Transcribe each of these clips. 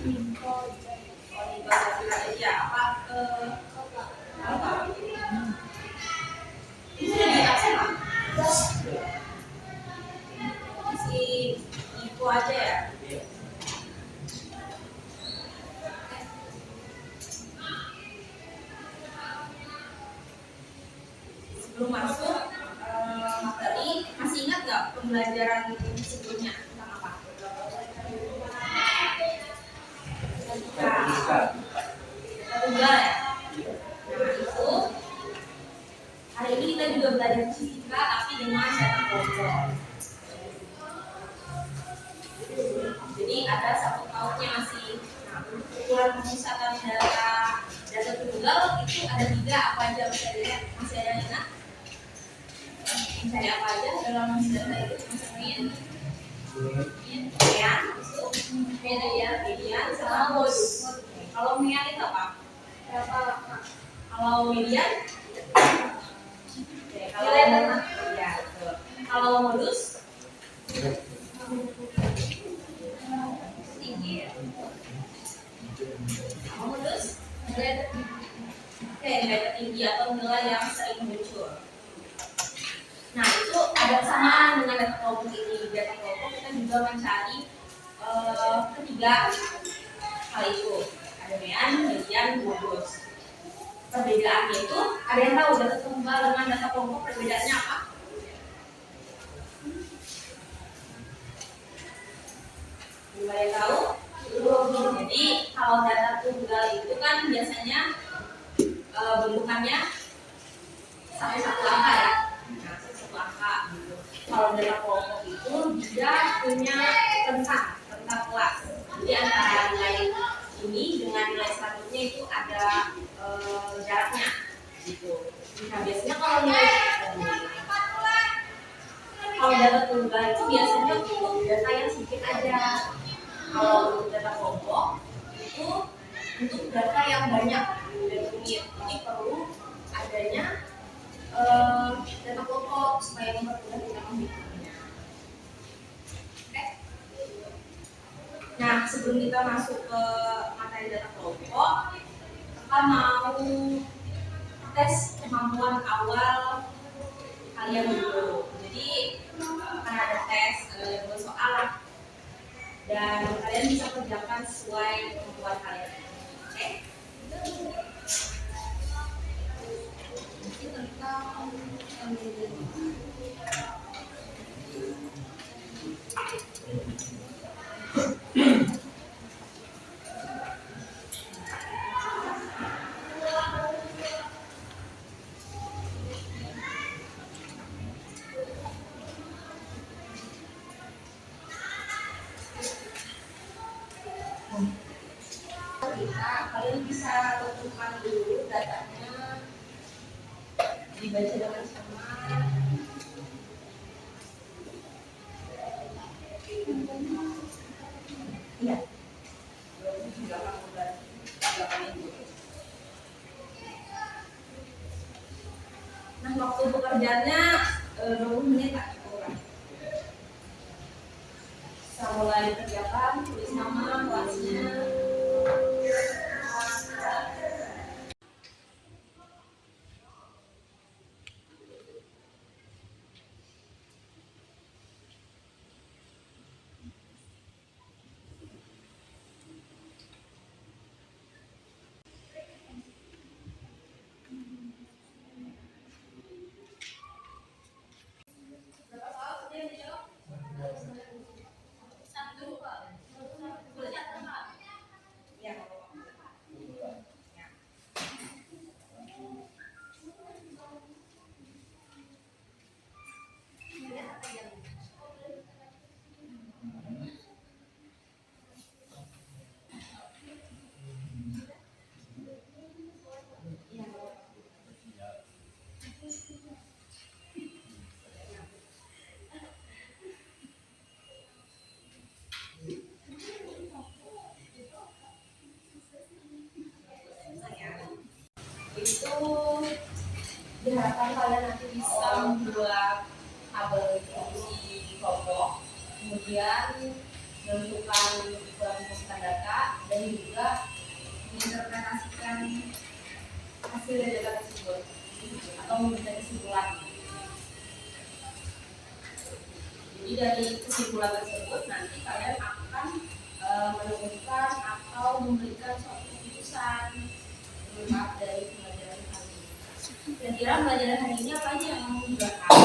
Ya apa apa ini sudah di absen lah si info aja ya. Sebelum masuk materi, masih ingat nggak pembelajaran sebelumnya tentang apa? Tunggal ya. Nah itu hari ini kita juga belajar fisika tapi dengan data kelompok. Jadi ada satu pautnya masih. Nah, untuk ukuran pemusatan data tunggal itu ada 3 apa aja masih ada yang ingat? Mencari apa aja dalam data itu maksudnya median sama modus. Kalau median itu apa? Kalau median kalau modus tinggi ya. Kalau modus nilai tertinggi atau nilai yang sering muncul. Nah itu ada kesamaan dengan data kelompok ini. Data kelompok kita juga mencari ketiga hal itu. Ada median, modus. Perbedaannya itu ada yang tahu data tunggal dengan data kelompok perbedaannya apa? Ada yang tahu? Jadi kalau data tunggal itu kan biasanya bentukannya sampai 1 angka ya. Nah, 1 angka gitu. Kalau data kelompok itu dia punya rentang kelas. Jadi antara nilai ini dengan nilai selanjutnya itu ada jaraknya gitu. Nah biasanya kalau data tunggal itu biasanya untuk data yang sedikit aja. Kalau untuk data kelompok itu untuk data yang banyak dan rumit. Jadi perlu adanya data kelompok supaya mempermudah kita menghitungnya. Nah sebelum kita masuk ke materi data kelompok, kita mau tes kemampuan awal kalian dulu. Jadi akan ada tes, ada 2 soal dan kalian bisa kerjakan sesuai kemampuan kalian. Oke? Ini tentang kalian bisa tentukan dulu datanya, dibaca dengan sama. Iya. Nah waktu pekerjaannya 20 menit tak cukup. Bisa mulai dikerjakan, tulis nama, kelasnya. Itu diharapkan kalian nanti bisa membuat tabel distribusi kelompok, kemudian menentukan ukuran pemusatan data dan juga menginterpretasikan hasil dari data tersebut atau memberikan kesimpulan. Jadi dari kesimpulan tersebut nanti kalian akan menemukan atau memberikan suatu keputusan manfaat dari pelajaran hari ini. Kira-kira pelajaran hari ini apa aja yang kamu dibahas?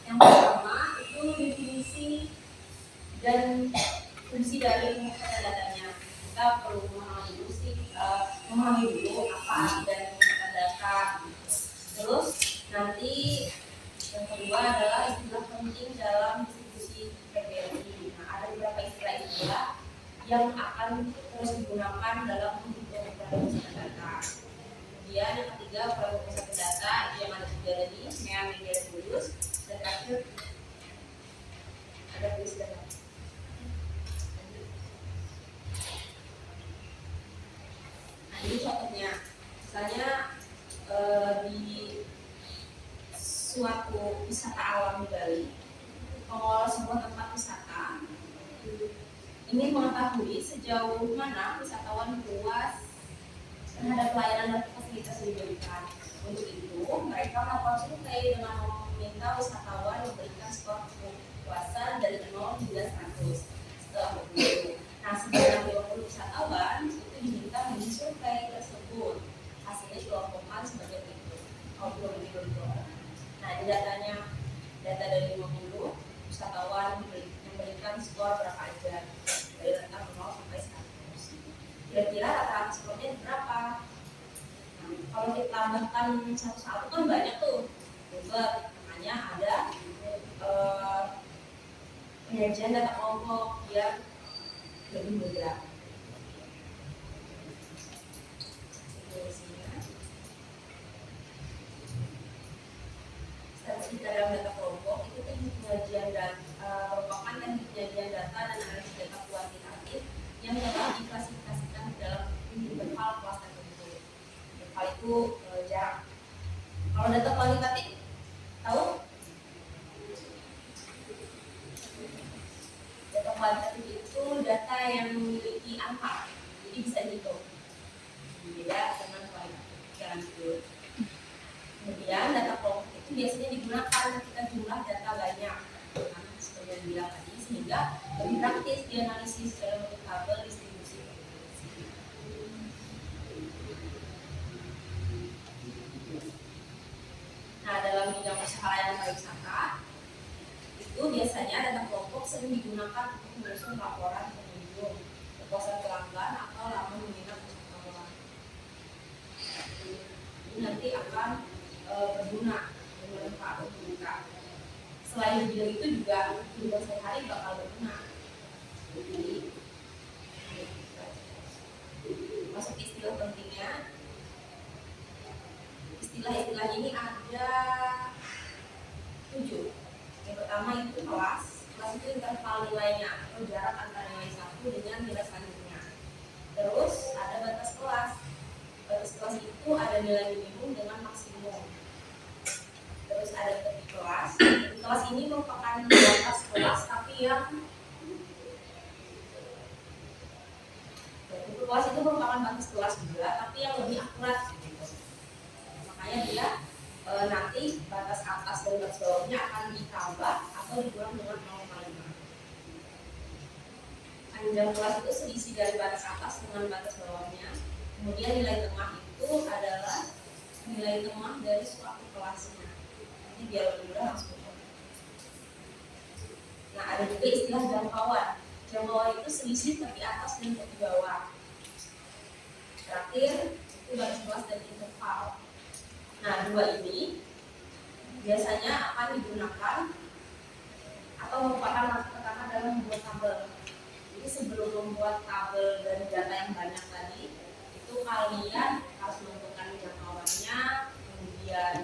Yang pertama itu definisi dan fungsi dari metadata-datanya. Kita perlu memahami dulu apa arti dari metadata. Terus nanti yang kedua adalah istilah penting dalam distribusi PBLI. Nah, ada beberapa istilah-istilah yang akan terus digunakan dalam penghitungan metadata. Kemudian yang ketiga proses data yang ada tiga tadi, media tulus dan terakhir ada tulis data. Nah, ini contohnya, misalnya di suatu wisata alam di Bali, pengelola sebuah tempat wisata ingin mengetahui sejauh mana wisatawan puas terhadap pelayanan dan fasilitas yang diberikan. Untuk itu, mereka melakukan survei dengan meminta wisatawan memberikan skor kepuasan dari 0 hingga 100 setelah begitu. Nah, sebanyak 50 wisatawan itu diminta mengisi survei tersebut. Hasilnya dikelompokkan sebagai berikut. Nah, di data dari 50 wisatawan memberikan skor berapa aja dari rentang 0 sampai 100. Kira-kira rata-rata skornya berapa? Nah, kalau kita tambahkan satu-satu kan banyak tuh, makanya ada penyajian data kelompok biar lebih mudah. Statistik dalam data kelompok itu teknik penyajian data, merupakan teknik penyajian data dan analisis data kuantitatif yang dapat diklasifikasikan dalam interval kelas tertentu. Interval itu jarak. Kalau data kuantitatif, tahu? Data kuantitatif itu data yang memiliki angka, jadi bisa dihitung. Beda dengan kualitatif. Jangan dulu. Kemudian data kelompok itu biasanya digunakan ketika jumlah data banyak, seperti yang bilang tadi, sehingga lebih praktis dianalisis dalam bentuk tabel distribusi. Nah, dalam bidang usaha layanan pariwisata itu biasanya data kelompok sering digunakan untuk menyusun laporan pengunjung, kepuasan pelanggan atau laman menginap wisatawan. Ini nanti akan berguna dengan manfaat untuk kita. Selain video itu juga kehidupan sehari-hari bakal berguna. Jadi masuk istilah pentingnya. Istilah-istilah ini ada 7. Yang pertama itu kelas. Kelas itu interval nilainya atau jarak antara nilai 1 dengan nilai selanjutnya. Terus ada batas kelas. Batas kelas itu ada nilai minimum dengan maksimum. Terus ada tepi kelas. Tepi kelas ini merupakan batas kelas tapi yang tepi kelas itu merupakan batas kelas juga tapi yang lebih akurat gitu. Makanya dia nanti batas atas dan batas bawahnya akan ditambah atau dikurang dengan 0,5. Panjang kelas itu selisih dari batas atas dengan batas bawahnya. Kemudian nilai tengah itu adalah nilai tengah dari suatu kelasnya. Jadi biar lebih mudah langsung. Nah, ada juga istilah jangkauan. Jangkauan itu selisih tepi atas dan tepi bawah. Terakhir itu batas kelas dan interval. Nah, dua ini biasanya akan digunakan atau merupakan langkah pertama dalam membuat tabel. Jadi sebelum membuat tabel dari data yang banyak tadi, itu kalian harus menentukan jangkauannya, kemudian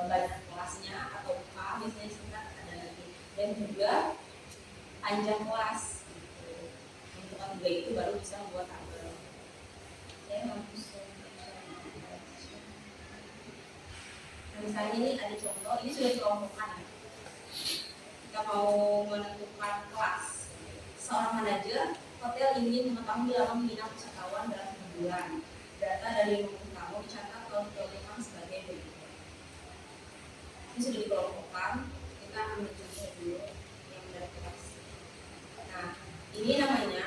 banyak kelasnya atau K biasanya disingkat ada lagi, dan juga panjang kelas. Menentukan tiga itu baru bisa membuat tabel. Saya mampus. Nah, misalnya ini ada contoh, ini sudah dikelompokkan. Kita mau menentukan kelas seorang manajer hotel ingin mengetahui lama menginap wisatawan dalam 1 bulan. Data dari rumah tamu dicatat tahun kelima sebagai berikut. Ini sudah dikelompokkan. Kita ambil contoh dulu yang dari kelas. Nah, ini namanya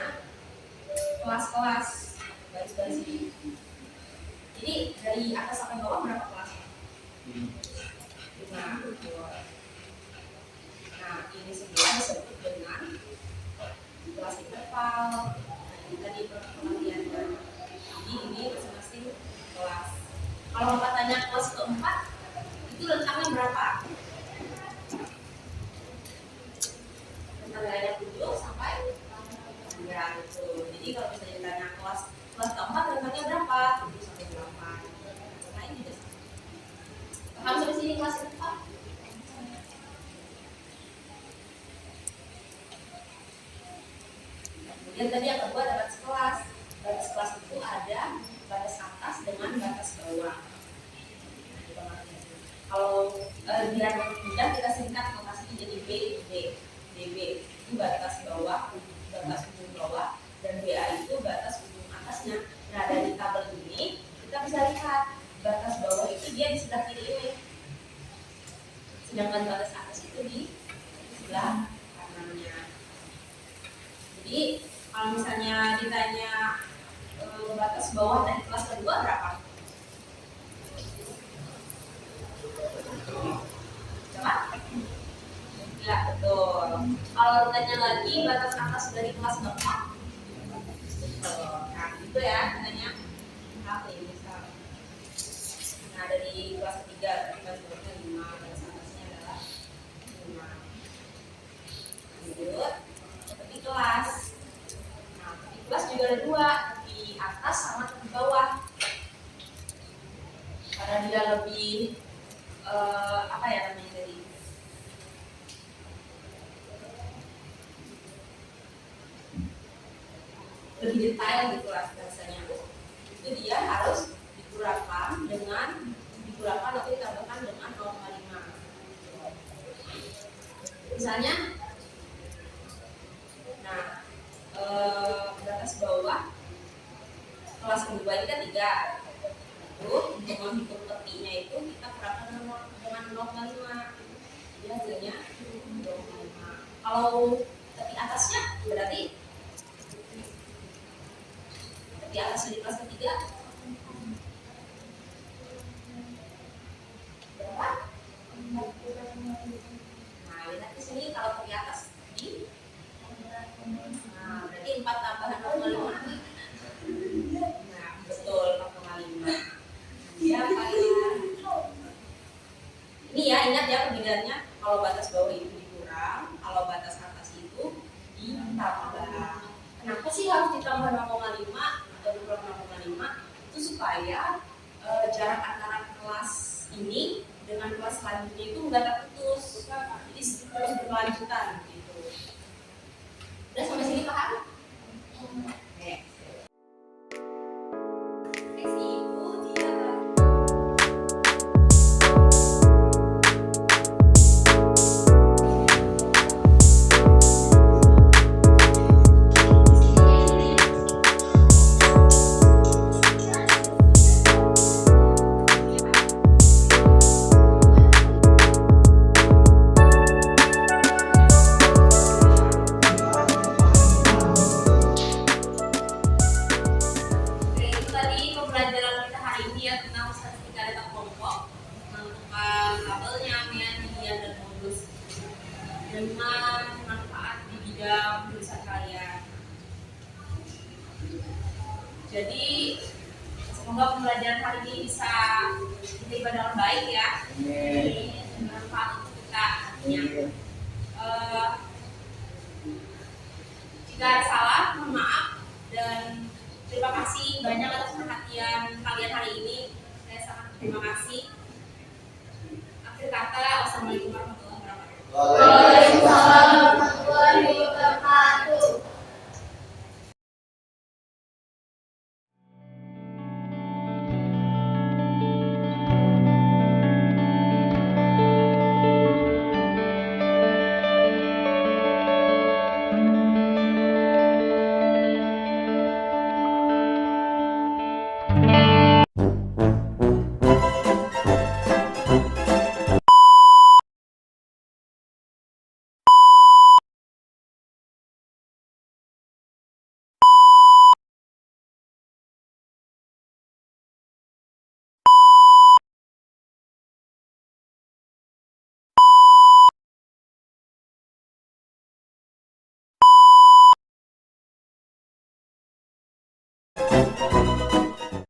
kelas-kelas, baris-baris ini. Jadi dari atas sampai bawah berapa kelas? 5. Nah, ini semua disebut dengan kelas interval. Kita di pengertiannya. Jadi ini masing-masing kelas. Kalau Bapak tanya kelas keempat, itu rentangnya berapa? Rentangnya 7 sampai ya gitu. Jadi kalau misalnya ditanya kelas keempat rentangnya berapa? 7 sampai 8. Nah ini juga. Paham sampai sini kelas keempat? Kemudian tadi yang kedua ada batas kelas. Batas kelas itu ada batas atas dengan batas bawah. Kalau biar mudah kita singkat notasinya jadi BB itu batas bawah, batas ujung bawah, dan BA itu batas ujung atasnya. Nah dari tabel ini kita bisa lihat batas bawah itu dia di sebelah kiri ini, sedangkan batas atas itu di sebelah kanannya. Jadi kalau misalnya ditanya batas bawah dari kelas kedua berapa? Coba? Ya betul. Kalau ditanya lagi batas atas dari kelas keempat, nah itu ya ditanya apa ini misal. Nah dari kelas ketiga batas bawahnya 5, batas atasnya adalah 5. Lanjut, tepi kelas. Nah tepi kelas juga ada 2, tepi atas sama tepi bawah. Karena dia lebih apa ya namanya tadi? Lebih detail gitu lah bahasanya. Itu dia harus dikurangkan atau ditambahkan dengan 0,5. Misalnya, nah batas bawah kelas kedua ini kan 3. Itu untuk menghitung tepinya itu kita kurangkan dengan 0,5. Jadi hasilnya 0,5. Kalau tepi atasnya berarti tepi atasnya di kelas ketiga berapa? Nah lihat di sini kalau tepi atas di berarti 4 tambahan 0,5. Nah betul 4,5. Ya kalian. Ini ya ingat ya perbedaannya, kalau batas bawah itu dikurang, kalau batas atas itu ditambah. Kenapa sih harus ditambah 0,5 atau dikurang 0,5? Itu supaya jarak antara kelas ini dengan kelas selanjutnya itu nggak terputus, jadi terus berkelanjutan gitu. Udah sampai sini paham? Oke. Dengan manfaat di bidang jurusan kalian. Jadi semoga pembelajaran hari ini bisa diterima dengan baik ya. Bermanfaat untuk kita nantinya. Jika ada salah, mohon maaf.